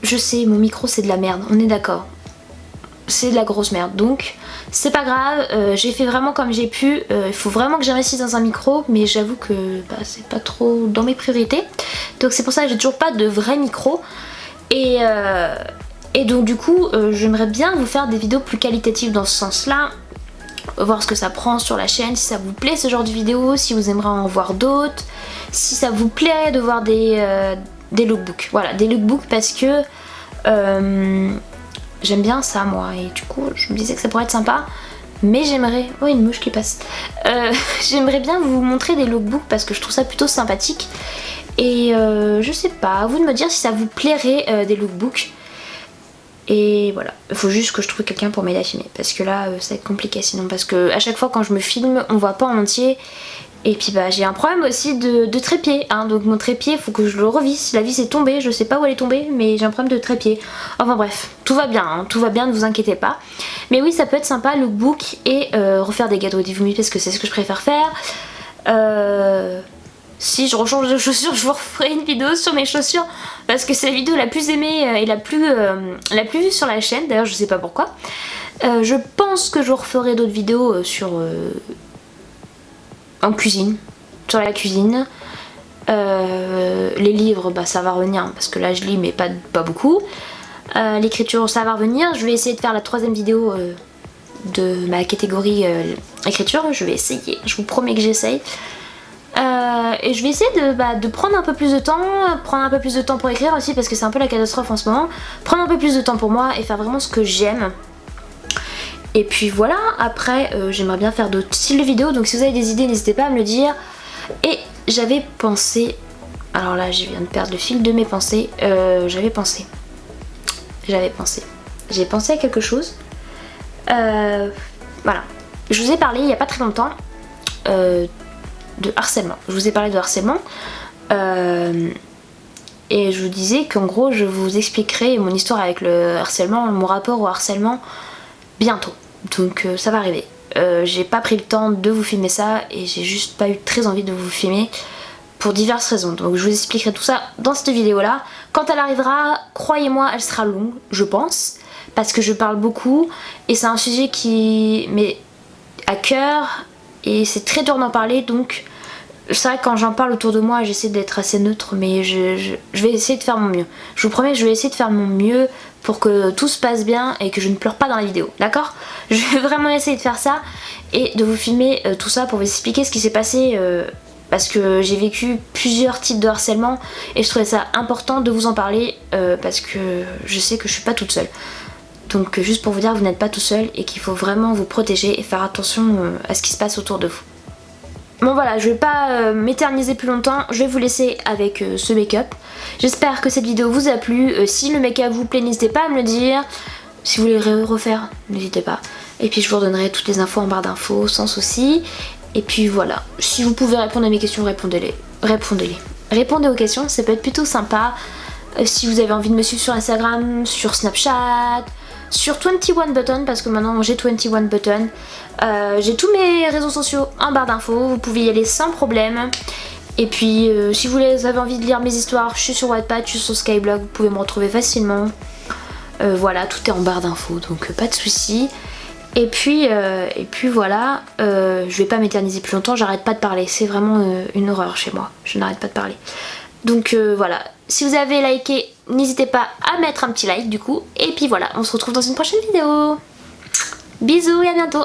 je sais, mon micro c'est de la merde, on est d'accord, c'est de la grosse merde, donc c'est pas grave, j'ai fait vraiment comme j'ai pu. Il faut vraiment que j'investisse dans un micro, mais j'avoue que c'est pas trop dans mes priorités, donc c'est pour ça que j'ai toujours pas de vrai micro. Et donc du coup j'aimerais bien vous faire des vidéos plus qualitatives dans ce sens là, voir ce que ça prend sur la chaîne, si ça vous plaît ce genre de vidéos, si vous aimeriez en voir d'autres, si ça vous plaît de voir des lookbooks. Voilà, des lookbooks parce que j'aime bien ça moi, et du coup je me disais que ça pourrait être sympa. Mais j'aimerais... Oh, une mouche qui passe. J'aimerais bien vous montrer des lookbooks parce que je trouve ça plutôt sympathique. Et je sais pas, à vous de me dire si ça vous plairait des lookbooks. Et voilà, il faut juste que je trouve quelqu'un pour m'aider à filmer. Parce que là ça va être compliqué sinon. Parce que à chaque fois quand je me filme, on voit pas en entier. Et puis j'ai un problème aussi de trépied, hein. Donc mon trépied, il faut que je le revisse. La vis est tombée, je sais pas où elle est tombée, mais j'ai un problème de trépied. Enfin bref, tout va bien, hein. Tout va bien, ne vous inquiétez pas. Mais oui, ça peut être sympa, lookbook et refaire des gâteaux d'Ivumi parce que c'est ce que je préfère faire. Si je rechange de chaussures, je vous referai une vidéo sur mes chaussures parce que c'est la vidéo la plus aimée et la plus vue sur la chaîne. D'ailleurs, je sais pas pourquoi. Je pense que je referai d'autres vidéos sur... en cuisine, sur la cuisine. Les livres, ça va revenir parce que là je lis mais pas beaucoup. L'écriture, ça va revenir. Je vais essayer de faire la 3e vidéo de ma catégorie écriture. Je vais essayer, je vous promets que j'essaye. Et je vais essayer de prendre un peu plus de temps, pour écrire aussi parce que c'est un peu la catastrophe en ce moment. Prendre un peu plus de temps pour moi et faire vraiment ce que j'aime. Et puis voilà, après j'aimerais bien faire d'autres styles de vidéos, donc si vous avez des idées n'hésitez pas à me le dire. Et j'avais pensé, alors là je viens de perdre le fil de mes pensées, j'ai pensé à quelque chose. Voilà, je vous ai parlé il n'y a pas très longtemps de harcèlement, et je vous disais qu'en gros je vous expliquerai mon histoire avec le harcèlement, mon rapport au harcèlement bientôt. Donc ça va arriver. J'ai pas pris le temps de vous filmer ça et j'ai juste pas eu très envie de vous filmer pour diverses raisons. Donc je vous expliquerai tout ça dans cette vidéo là. Quand elle arrivera, croyez-moi, elle sera longue, je pense, parce que je parle beaucoup et c'est un sujet qui m'est à cœur et c'est très dur d'en parler, donc c'est vrai que quand j'en parle autour de moi j'essaie d'être assez neutre, mais je vais essayer de faire mon mieux. Je vous promets que je vais essayer de faire mon mieux pour que tout se passe bien et que je ne pleure pas dans la vidéo, d'accord? Je vais vraiment essayer de faire ça et de vous filmer tout ça pour vous expliquer ce qui s'est passé parce que j'ai vécu plusieurs types de harcèlement et je trouvais ça important de vous en parler parce que je sais que je suis pas toute seule. Donc juste pour vous dire que vous n'êtes pas tout seul et qu'il faut vraiment vous protéger et faire attention à ce qui se passe autour de vous. Bon voilà, je vais pas m'éterniser plus longtemps, je vais vous laisser avec ce make-up. J'espère que cette vidéo vous a plu. Si le make-up vous plaît, n'hésitez pas à me le dire. Si vous voulez refaire, n'hésitez pas. Et puis je vous redonnerai toutes les infos en barre d'infos sans souci. Et puis voilà, si vous pouvez répondre à mes questions, répondez-les. Répondez aux questions, ça peut être plutôt sympa. Si vous avez envie de me suivre sur Instagram, sur Snapchat, sur 21button, parce que maintenant j'ai 21button. J'ai tous mes réseaux sociaux en barre d'infos, vous pouvez y aller sans problème. Et puis si vous avez envie de lire mes histoires, je suis sur Wattpad, je suis sur Skyblog, vous pouvez me retrouver facilement. Voilà, tout est en barre d'infos, donc pas de soucis. Et puis voilà, je vais pas m'éterniser plus longtemps, j'arrête pas de parler, c'est vraiment une horreur chez moi, je n'arrête pas de parler. Donc voilà, si vous avez liké, n'hésitez pas à mettre un petit like du coup. Et puis voilà, on se retrouve dans une prochaine vidéo. Bisous et à bientôt.